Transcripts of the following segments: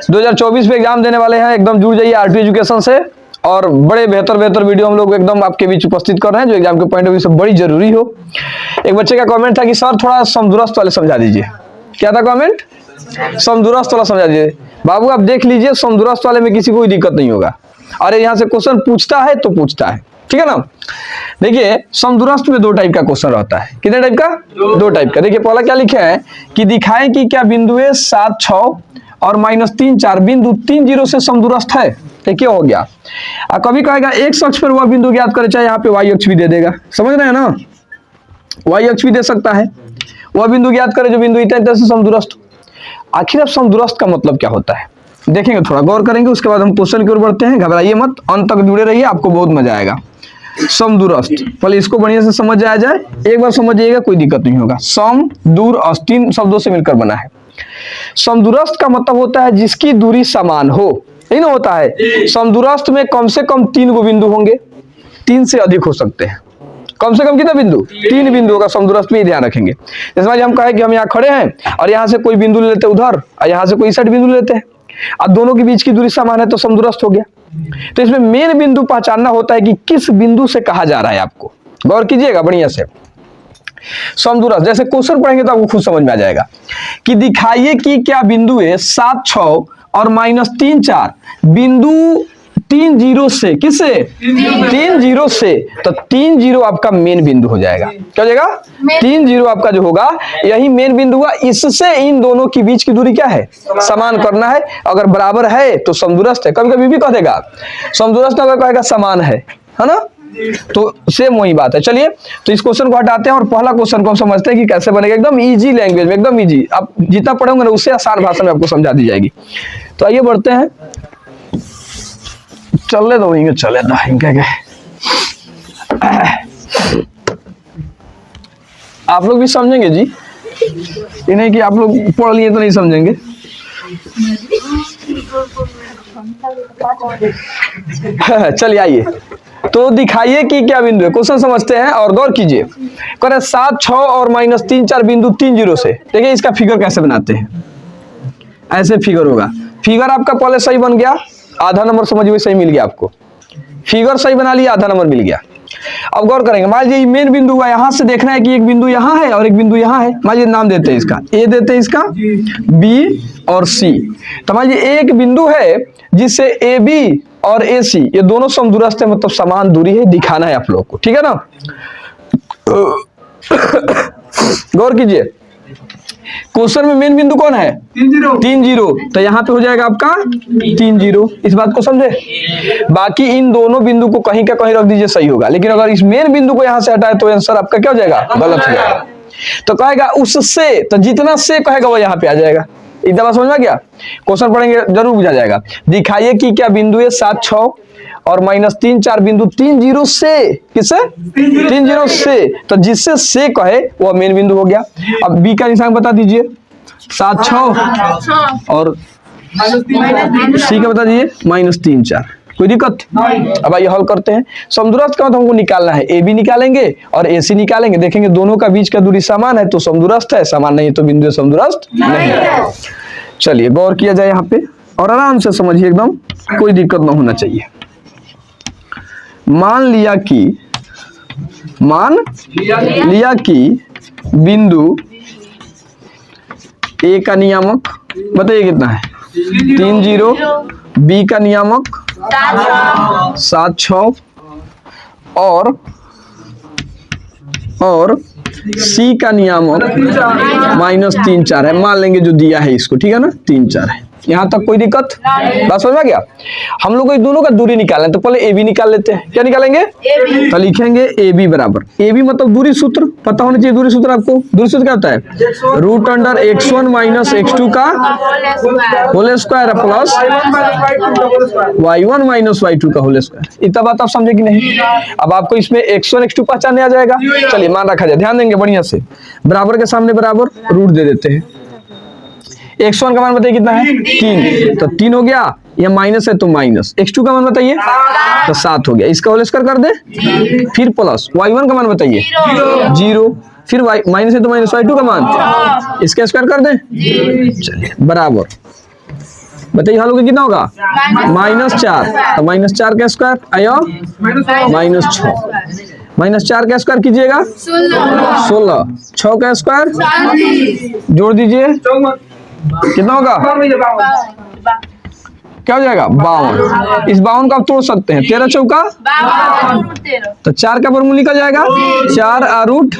2024 में एग्जाम देने वाले हैं, एकदम जुड़ जाइए आरटी एजुकेशन से। और बड़े बेहतर वीडियो हम लोग एकदम आपके बीच उपस्थित कर रहे हैं जो एग्जाम के पॉइंट ऑफ व्यू से बड़ी जरूरी हो। एक बच्चे का कमेंट था कि सर थोड़ा समदुरस्त वाले समझा दीजिए। क्या था कमेंट? समदुरस्त वाला समझा दीजिए। बाबू आप देख लीजिए, समदुरस्त वाले में किसी कोई दिक्कत नहीं होगा। अरे यहाँ से क्वेश्चन पूछता है तो पूछता है, ठीक है ना। देखिए समदुरस्त में 2 टाइप का क्वेश्चन रहता है। कितने टाइप का? 2 टाइप का। देखिए पहला क्या लिखे हैं कि दिखाएं कि क्या बिंदु 7, 6 और -3, 4 बिंदु 3, 0 से समदुरस्त है। देखिए हो गया। कभी कहेगा एक अक्ष पर वह बिंदु ज्ञात करे, चाहे यहाँ पे y अक्ष भी दे देगा, समझ रहे हैं ना। y अक्ष भी दे सकता है, वह बिंदु ज्ञात करे जो बिंदु इतना से समदुरस्त। आखिर अब समदुरस्त का मतलब क्या होता है देखेंगे, थोड़ा गौर करेंगे, उसके बाद हम क्वेश्चन की ओर बढ़ते हैं। घबराइए मत, अंत तक जुड़े रहिए, आपको बहुत मजा आएगा। समदुरस्त, पहले इसको बढ़िया से समझ आ जाए, एक बार समझिएगा कोई दिक्कत नहीं होगा। सम, दूर, अस्त 3 शब्दों से मिलकर बना है। समदुरस्त का मतलब होता है जिसकी दूरी समान हो, यही ना होता है। समदुरस्त में कम से कम 3 गो बिंदु होंगे, 3 से अधिक हो सकते हैं। कम से कम कितना बिंदु? 3 बिंदु होगा समदुरस्त में, ही ध्यान रखेंगे। जैसे हम कहें कि हम यहाँ खड़े हैं और यहाँ से कोई बिंदु लेते उधर और यहाँ से कोई साइड बिंदु लेते हैं, और दोनों के बीच की दूरी समान है तो समदुरस्त हो गया। तो इसमें मेन बिंदु पहचानना होता है कि किस बिंदु से कहा जा रहा है। आपको गौर कीजिएगा बढ़िया से। समदुरस्त जैसे क्वेश्चन पढ़ेंगे तो आपको खुद समझ में आ जाएगा कि दिखाइए कि क्या बिंदु है 7, 6 और -3, 4 बिंदु 3, 0 से, किससे? 3, 0 से। तो 3, 0 आपका मेन बिंदु हो जाएगा। क्या हो जाएगा? 3, 0 आपका जो होगा यही मेन बिंदु हुआ। इससे इन दोनों के बीच की दूरी क्या है? समान करना है। अगर बराबर है तो समदुरस्त है। कभी कभी भी कह देगा समदुरस्त, अगर कहेगा समान है ना, तो सेम वही बात है। चलिए तो इस क्वेश्चन को हटाते हैं और पहला क्वेश्चन को हम समझते हैं कि कैसे बनेगा। एकदम इजी लैंग्वेज में, एकदम इजी, आप जितना पढ़ोगे ना उससे आसान भाषा में आपको समझा दी जाएगी। तो आइए बढ़ते हैं। चले दो हिंगे, चले दो हिंगे। आप लोग भी समझेंगे जी, ये नहीं कि आप लोग पढ़ लिए तो नहीं समझेंगे। चलिए आइए, तो दिखाइए कि क्या बिंदु है। क्वेश्चन समझते हैं और गौर कीजिए। करें 7, 6 और -3, 4 बिंदु 3, 0 से। देखिए इसका फिगर कैसे बनाते हैं। ऐसे फिगर होगा। फिगर आपका पहले सही बन गया, आधा नंबर समझिए सही मिल गया आपको। फिगर सही बना लिया, आधा नंबर मिल गया। अब गौर करेंगे, मान लीजिए मेन बिंदु हुआ, यहां से देखना है कि एक बिंदु यहाँ है और एक बिंदु यहाँ है। मान लीजिए नाम देते हैं इसका ए, देते हैं इसका बी और सी। तो मान लीजिए एक बिंदु है जिससे ए बी और ए सी ये दोनों समदूरस्थ है, मतलब समान दूरी है, दिखाना है आप लोग को, ठीक है ना। गौर कीजिए, क्वेश्चन में मेन बिंदु कौन है? 3, 0। तो यहाँ पे हो जाएगा आपका 3, 0। इस बात को समझे। बाकी इन दोनों बिंदु को कहीं का कहीं रख दीजिए, सही होगा। लेकिन अगर इस मेन बिंदु को यहाँ से हटाए तो आंसर आपका क्या हो जाएगा? गलत हो जाएगा। तो कहेगा उससे, तो जितना से कहेगा वो यहाँ पे आ जाएगा। एकदम बात समझ में आ गया। क्वेश्चन पढ़ेंगे जरूर बुझा जाएगा। दिखाइए कि क्या बिंदु है 7, 6 और -3, 4 बिंदु 3, 0 से, किससे? 3, 0 से। तो जिससे से कहे वो मेन बिंदु हो गया। अब बी का निशान बता दीजिए। 7, 6 और सी का बता दीजिए -3, 4। कोई दिक्कत? अब आइए हल करते हैं। समदूरस्थ का मतलब हमको निकालना है, ए बी निकालेंगे और ए सी निकालेंगे। देखेंगे दोनों का बीच का दूरी समान है तो समदूरस्थ है, समान नहीं है तो बिंदु समदूरस्थ नहीं है। चलिए गौर किया जाए यहाँ पे और आराम से समझिए, एकदम कोई दिक्कत ना होना चाहिए। मान लिया कि बिंदु ए का नियामक बताइए कितना है? 3, 0। बी का नियामक 7, 6 और सी का नियामक -3, 4 है। मान लेंगे जो दिया है इसको, ठीक है ना, 3, 4 है। यहाँ तक कोई दिक्कत? बात समझ में आ गया। हम लोग को दोनों का दूरी निकालना है तो पहले ए बी निकाल लेते हैं। क्या निकालेंगे? तो लिखेंगे ए बी बराबर, ए बी मतलब दूरी सूत्र पता होना चाहिए। दूरी सूत्र आपको, दूरी सूत्र क्या होता है? √x1 - x2 का whole square plus y1 - y2 का होल स्क्वायर। इतना बात आप समझे कि नहीं? अब आपको इसमें x1 x2 पहचानने आ जाएगा। चलिए मान रखा जाए, ध्यान देंगे बढ़िया से। बराबर के सामने बराबर रूट दे देते हैं। x1 का मान बताइए कितना है? 3। तो 3 हो गया, ये माइनस है तो माइनस। x2 का मान बताइए, तो 7 हो गया। इसका होल स्क्वायर कर दे, फिर प्लस y1 का मान बताइए 0, फिर माइनस है तो माइनस y2 का मान, इसका स्क्वायर कर दे। चलिए बराबर बताइए यहाँ लोग कितना होगा -4, तो -4 का स्क्वायर आयो -6, -4 का स्क्वायर कीजिएगा 16, 6 का स्क्वायर जोड़ दीजिए कितना होगा, क्या हो जाएगा 52। इस 52 को आप तोड़ सकते हैं, 13 चौका तो 4 का वर्गमूल निकल जाएगा, 4 रूट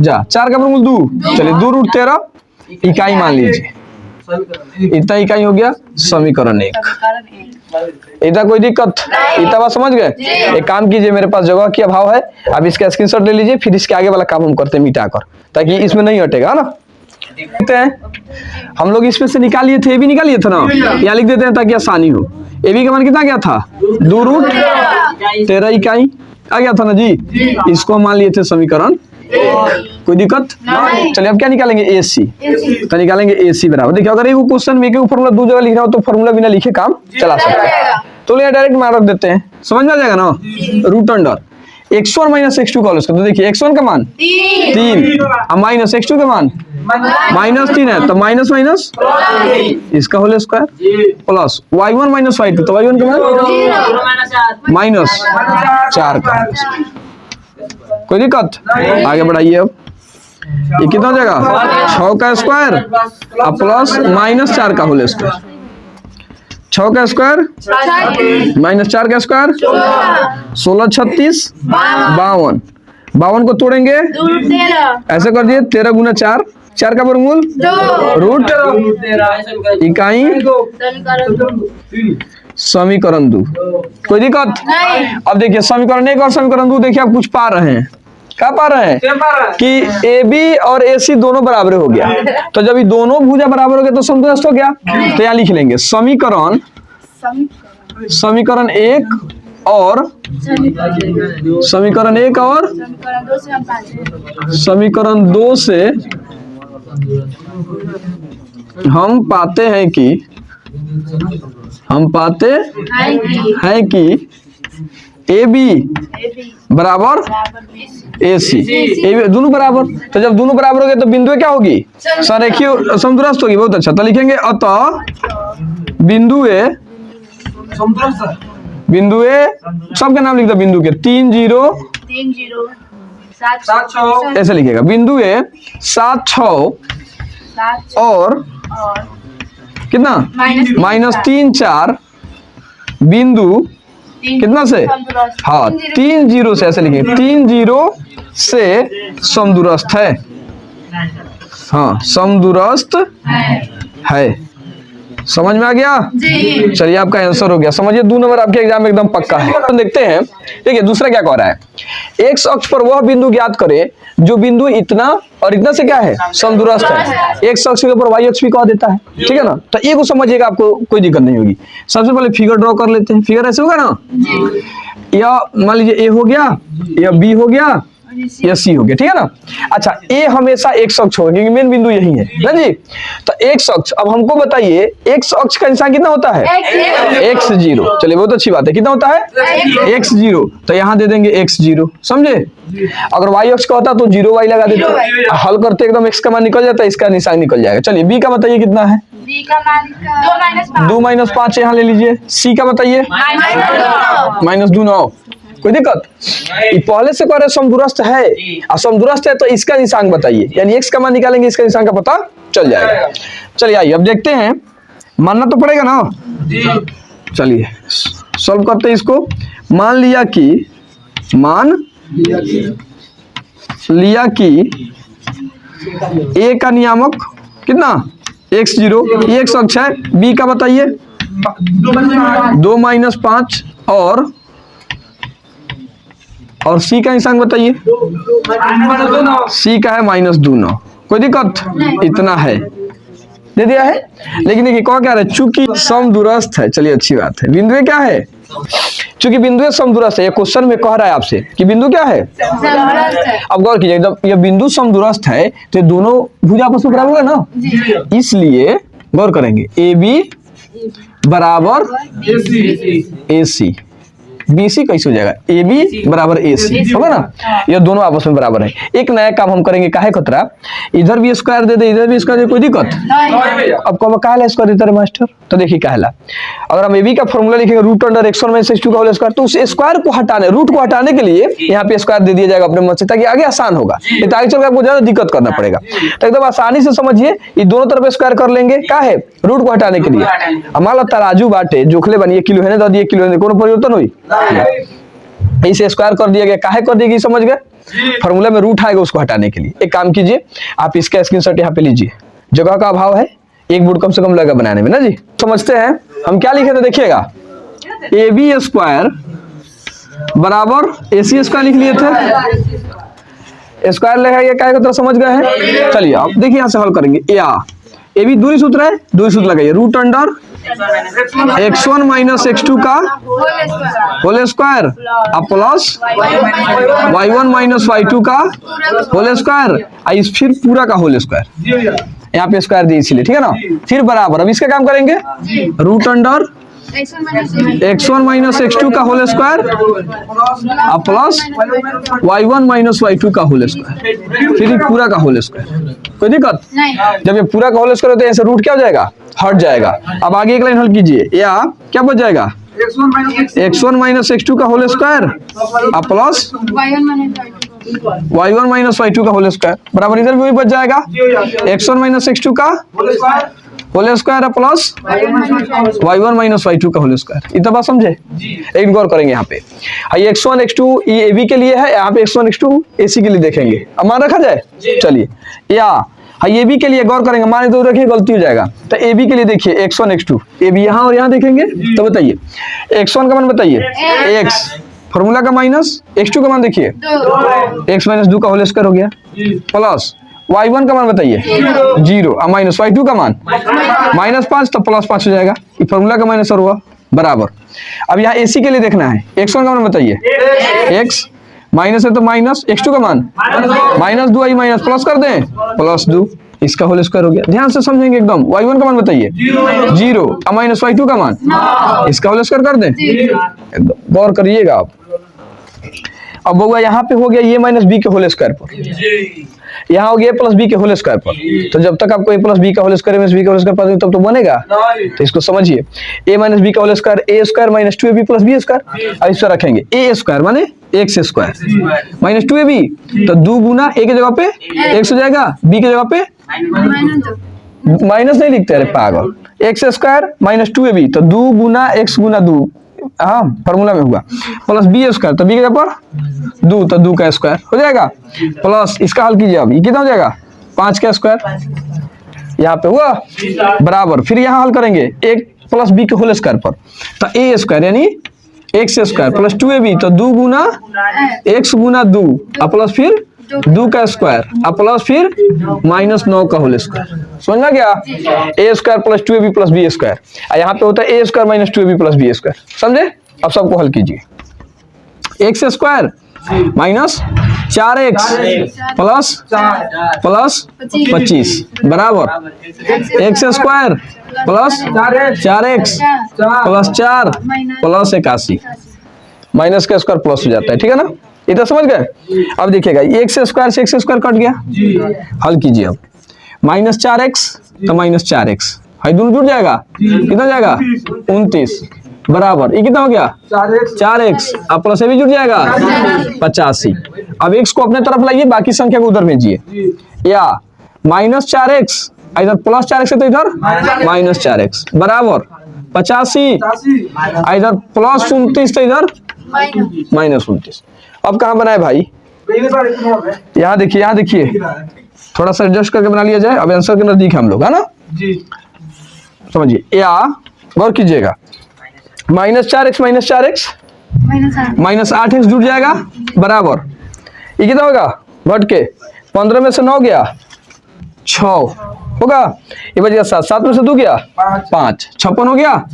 जा 4 का वर्गमूल 2, चलिए 2 रूट 13 इकाई मान लीजिए, इतना इकाई हो गया समीकरण 1। इतना कोई दिक्कत, इतना बात समझ गए। एक काम कीजिए, मेरे पास जगह की अभाव है, आप इसका स्क्रीनशॉट ले लीजिए, फिर इसके आगे वाला काम हम करते हैं मिटा कर, ताकि इसमें नहीं हटेगा ना। देखते हैं हम लोग इसमें से निकाल लिए थे, ये भी निकाल लिए थे ना, यहाँ लिख देते हैं ताकि आसानी हो। ए बी का मान कितना गया था 2 रूट 13 इकाई आ गया था ना जी, इसको मान लिए थे समीकरण, कोई दिक्कत। चलिए अब क्या निकालेंगे AC, तो निकालेंगे AC बराबर, देखिए अगर एक क्वेश्चन में फॉर्मूला 2 जगह लिख रहा हो तो फॉर्मूला बिना लिखे काम चला सकता है, तो ये डायरेक्ट मान रख देते हैं, समझ में आ जाएगा ना। Root under x1 minus x2 का होल स्क्वायर, तो देखिए x1 का मान 3 और माइनस x2 का मान -3 है, तो माइनस माइनस इसका whole square plus y1 minus y2, तो y1 का मान -4 का, कोई दिक्कत। आगे बढ़ाइए, अब ये कितना हो जाएगा 6 का स्क्वायर प्लस -4 का होल स्क्वायर, 6 का स्क्वायर -4 का स्क्वायर 16 36 52, 52 को तोड़ेंगे ऐसे कर दिए, 13 गुना 4, 4 का वर्गमूल रूट इकाई समीकरण 2, कोई दिक्कत। अब देखिए समीकरण 1 और समीकरण 2 देखिए आप कुछ पा रहे हैं, क्या पा रहे हैं कि AB और AC दोनों बराबर हो गया, तो जब ये दोनों भुजा बराबर हो गया तो संतुष्ट हो गया, तो यहाँ लिख लेंगे समीकरण 1 और समीकरण 2 से हम पाते हैं कि AB बराबर AC, दोनों बराबर, तो जब दोनों बराबर हो गए तो बिंदु क्या होगी संरेखीय समदुरस्थ होगी। बहुत अच्छा, तो लिखेंगे अतः बिंदु ए सबके नाम लिख दो, बिंदु के 3 0 7 6 ऐसे लिखेगा, बिंदु ए 7 6 और कितना -3 4 बिंदु कितना से, हाँ 3 0 से, ऐसे लिखेंगे 3 0 से समदूरस्थ है, हाँ समदूरस्थ है, समझ में आ गया। चलिए आपका आंसर हो गया, समझिए 2 नंबर आपके एग्जाम में एकदम पक्का है। तो देखते हैं, देखिए दूसरा क्या कह रहा है, एक्स अक्ष पर वह बिंदु ज्ञात करे जो बिंदु इतना और इतना से क्या है समदूरस्थ है, एक्स अक्ष के ऊपर वाई अक्ष भी कह देता है, ठीक है ना। तो ये को समझिएगा, आपको कोई दिक्कत नहीं होगी। सबसे पहले फिगर ड्रॉ कर लेते हैं, फिगर ऐसे होगा ना, या मान लीजिए ए हो गया, या बी हो गया, या सी हो गया, ठीक है ना। अच्छा ए हमेशा एक्स अक्ष होगा क्योंकि मेन बिंदु यही है ना जी। तो एक्स अक्ष, अब हमको बताइए एक्स अक्ष का निशान कितना होता है x0, चलिए बहुत अच्छी बात है, कितना होता है x0, तो यहाँ दे देंगे x0, समझे। अगर y अक्ष का होता तो 0y लगा देते, हल करते एकदम x का मान निकल जाता है, इसका निशान निकल जाएगा। चलिए बी का बताइए कितना है, 2 - 5 यहाँ ले लीजिए। सी का बताइए -2 9, कोई दिक्कत। पहले से कह रहे समदूरस्थ है, और समदूरस्थ है तो इसका निशान बताइए, यानी x का मान निकालेंगे, इसका निशान का पता चल जाएगा। चलिए आइए अब देखते हैं, मानना तो पड़ेगा ना। चलिए सॉल्व करते हैं इसको। मान लिया कि a का नियामक कितना x0, ये x अक्ष है। b का बताइए 2 - 5 और C का निशान बताइए, C का है -2 9, कोई दिक्कत, इतना है दे दिया है। लेकिन देखिए कौन कह रहा है, चूंकि समदूरस्थ है, चलिए अच्छी बात है। बिंदु क्या है, चूंकि बिंदु समदूरस्थ है, ये क्वेश्चन में कह रहा है आपसे कि बिंदु क्या है अब गौर कीजिए, जब ये बिंदु समदूरस्थ है तो दोनों भुजा आपस में बराबर है ना, इसलिए गौर करेंगे AB बराबर AC, BC कैसे हो जाएगा, AB बराबर AC होगा ना, ये दोनों आपस में बराबर है। एक नया काम हम करेंगे, काहे खतरा, इधर भी स्क्वायर दे दे इधर भी स्क्वायर दे, कोई दिक्कत? अब कब काहे स्क्वायर देता है मास्टर, तो देखिए काहेला, अगर हम AB का फॉर्मूला लिखेंगे root under x1 minus x2 का होल स्क्वायर, तो उस स्क्वायर को हटाने, रूट को हटाने के लिए यहाँ पे स्क्वायर दे दिया जाएगा अपने मन से, ताकि आगे आसान होगा, तो आगे चलकर आपको ज्यादा दिक्कत करना पड़ेगा। तो एकदम आसानी से समझिए, ये दोनों तरफ स्क्वायर कर लेंगे, क्या है, रूट को हटाने के लिए। हमारा तराजू बाटे जोखले बनिए, किलो है ना, दिए किलो है, कोनो परिवर्तन हुई, इसे स्क्वायर कर दिया गया, काहे कर दिया गया समझ गए, फॉर्मूला में रूट आएगा उसको हटाने के लिए। एक काम कीजिए, आप इसका स्क्रीनशॉट यहाँ पे लीजिए, जगह का अभाव है, एक बोर्ड कम से कम लगा बनाने में ना जी। समझते हैं हम क्या लिखे थे, देखिएगा AB स्क्वायर बराबर AC स्क्वायर लिख लिए थे, स्क्वायर लगा ये क्या तरह समझ गए हैं। चलिए अब देखिए यहाँ से हल करेंगे, या AB दूरी सूत्र है, दूरी सूत्र लगाइए, root under x1 minus x2 का होल स्क्वायर अब प्लस y1 माइनस y2 का होल स्क्वायर, फिर पूरा का होल स्क्वायर, यहाँ पे स्क्वायर दी इसीलिए, ठीक है ना। फिर बराबर, अब इसका काम करेंगे, root under x1 minus x2 का होल स्क्वायर अब प्लस y1 माइनस y2 का होल स्क्वायर, फिर पूरा का होल स्क्वायर, कोई दिक्कत? जब ये पूरा का होल स्क्वायर होता है, ऐसे रूट क्या हो जाएगा, हट जाएगा। अब आगे एक लाइन हल कीजिए, या क्या बच जाएगा, x1 माइनस x2 का होल स्क्वायर अब प्लस y1 माइनस y2 का होल स्क्वायर, बराबर इधर भी बच जाएगा, x1 माइनस x2 का whole square plus y1 minus y2 का होल स्क्वायर। इतना बात समझे, एक गौर करेंगे यहाँ पे, x1 x2 ये AB के लिए है, यहाँ पे x1 x2 AC के लिए देखेंगे, अब मान रखा जाए। चलिए, या AB के लिए गौर करेंगे, मान तो रखिए गलती हो जाएगा, तो AB के लिए देखिए x1 x2, AB यहाँ और यहाँ देखेंगे, तो बताइए x1 का मान बताइए x, फॉर्मूला का माइनस, x2 का मान देखिए x माइनस 2 का होल स्क्वायर हो गया, प्लस y1 का मान बताइए 0, और माइनस y2 का मान माइनस 5, तो प्लस 5 हो जाएगा, ये फॉर्मूला का माइनस और हुआ बराबर। अब यहाँ AC के लिए देखना है, x1 का मान बताइए x, माइनस है तो माइनस, x2 का मान माइनस 2 आई माइनस प्लस कर दें, प्लस 2, इसका होल स्क्वायर हो गया। ध्यान से समझेंगे एकदम, y1 का मान बताइए 0, और माइनस y2 का मान, इसका होल स्क्वायर कर दें, एकदम गौर करिएगा आप। अब होगा यहाँ पे हो गया ये माइनस बी के होल स्क्वायर पर, यहाँ हो गया प्लस बी के होल स्क्वायर पर, तो जब तक आपको a प्लस बी का होल स्क्वायर माइनस बी का होल स्क्वायर पता नहीं तब तो बनेगा, तो इसको समझिए, a माइनस बी का whole square a square minus 2ab plus b square, अब इस पर रखेंगे a स्क्वायर माने x स्क्वायर माइनस 2ab, तो 2 गुना a के जगह पे x हो जाएगा, b की जगह पे माइनस नहीं लिखते, अरे पागल, x स्क्वायर माइनस 2ab, तो 2 गुना x गुना 2, हाँ फॉर्मूला में हुआ, प्लस बी स्क्वायर, तो बी के जगह पर 2, तो 2 का स्क्वायर हो जाएगा, प्लस इसका हल कीजिए, अब ये कितना हो जाएगा 5 का स्क्वायर, यहाँ पे हुआ बराबर। फिर यहाँ हल करेंगे एक प्लस बी के होल स्क्वायर पर, तो a स्क्वायर यानी x स्क्वायर प्लस 2ab, तो 2 गुना x गुना 2, और प्लस फिर 2 का स्क्वायर, और प्लस फिर माइनस 9 का होल स्क्वायर, समझना क्या, a square plus 2ab plus b square, और यहाँ पे होता है a square minus 2ab plus b square, समझे। अब सबको हल कीजिए, x square minus 4x plus 25 बराबर x square plus 4x plus 4 plus 81, minus का स्क्वायर प्लस हो जाता है, ठीक है ना, इतना समझ गए। अब देखिएगा x स्क्वायर से x स्क्वायर कट गया, हल कीजिए, अब माइनस 4x तो माइनस 4x, है दोनों जुड़ जाएगा, कितना जाएगा 29 बराबर, ये कितना हो गया 4x, अब प्लस ये भी जुड़ जाएगा 85। अब x को अपने तरफ लाइए, बाकी संख्या को उधर भेजिए, या माइनस 4x इधर प्लस 4x है तो इधर माइनस 4x बराबर 85, इधर प्लस 29 तो इधर माइनस 29। अब कहाँ बनाए भाई, यहाँ देखिए, यहाँ देखिए, थोड़ा सा एडजस्ट करके बना लिया जाए, अब आंसर के नजदीक हम लोग, है ना जी, समझिए, या गौर कीजिएगा, माइनस 4x माइनस 8x जुड़ जाएगा बराबर, ये कितना होगा घट के 15 में से 9 गया 6 होगा, ये बच गया 7, 7 में से 2 गया 5, 56 हो गया,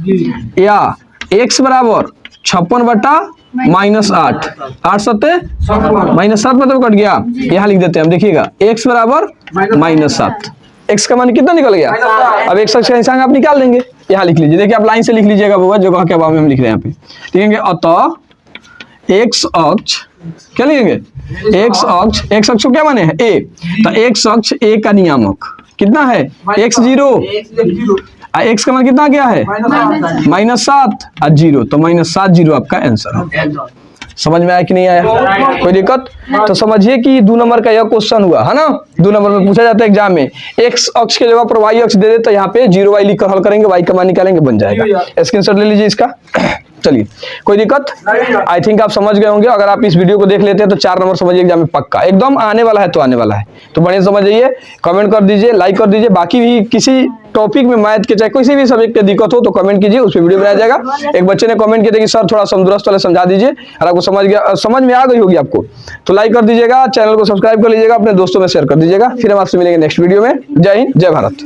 या x बराबर 56 बटा माइनस 8, 8 सत्ते माइनस 7 मतलब कट गया, यहाँ लिख देते हैं हम, देखिएगा x बराबर माइनस 7, x का मान कितना निकल गया, अब x का निशान आप निकाल देंगे, यहाँ लिख लीजिए, देखिए आप लाइन से लिख लीजिएगा, वो जगह के अभाव में हम लिख रहे हैं यहाँ पे, ठीक है, अतः एक्स अक्ष क्या लिखेंगे, एक्स अक्ष को क्या माने हैं ए, तो एक्स अक्ष ए का नियामक कितना है x 0, एक्स का मान कितना गया है -7 और 0, तो -7 0 आपका आंसर है। समझ में आया कि नहीं आया, कोई दिक्कत? तो समझिए कि 2 नंबर का यह क्वेश्चन हुआ है ना। 2 नंबर में पूछा जाता है एग्जाम में, एक्स अक्ष के जगह पर वाई अक्ष दे दे तो यहाँ पे 0y लिख कर हल करेंगे, वाई का मान निकालेंगे, बन जाएगा। स्क्रीनशॉट ले लीजिए इसका। चलिए कोई दिक्कत? आई थिंक आप समझ गए होंगे। अगर आप इस वीडियो को देख लेते हैं तो 4 नंबर समझिए एग्जाम में पक्का एकदम आने वाला है, तो आने वाला है, तो बढ़िया समझ जाइए। कमेंट कर दीजिए, लाइक कर दीजिए। बाकी भी किसी टॉपिक में मैथ के चाहे किसी भी सब्जेक्ट की दिक्कत हो तो कमेंट कीजिए, उस पर वीडियो बनाया जाएगा। एक बच्चे ने कमेंट किया था कि सर थोड़ा समझ वाले समझा दीजिए, और आपको समझ में आ गई होगी आपको, तो लाइक कर दीजिएगा, चैनल को सब्सक्राइब कर लीजिएगा, अपने दोस्तों में शेयर कर दीजिएगा। फिर हम आपसे मिलेंगे नेक्स्ट वीडियो में। जय हिंद, जय भारत।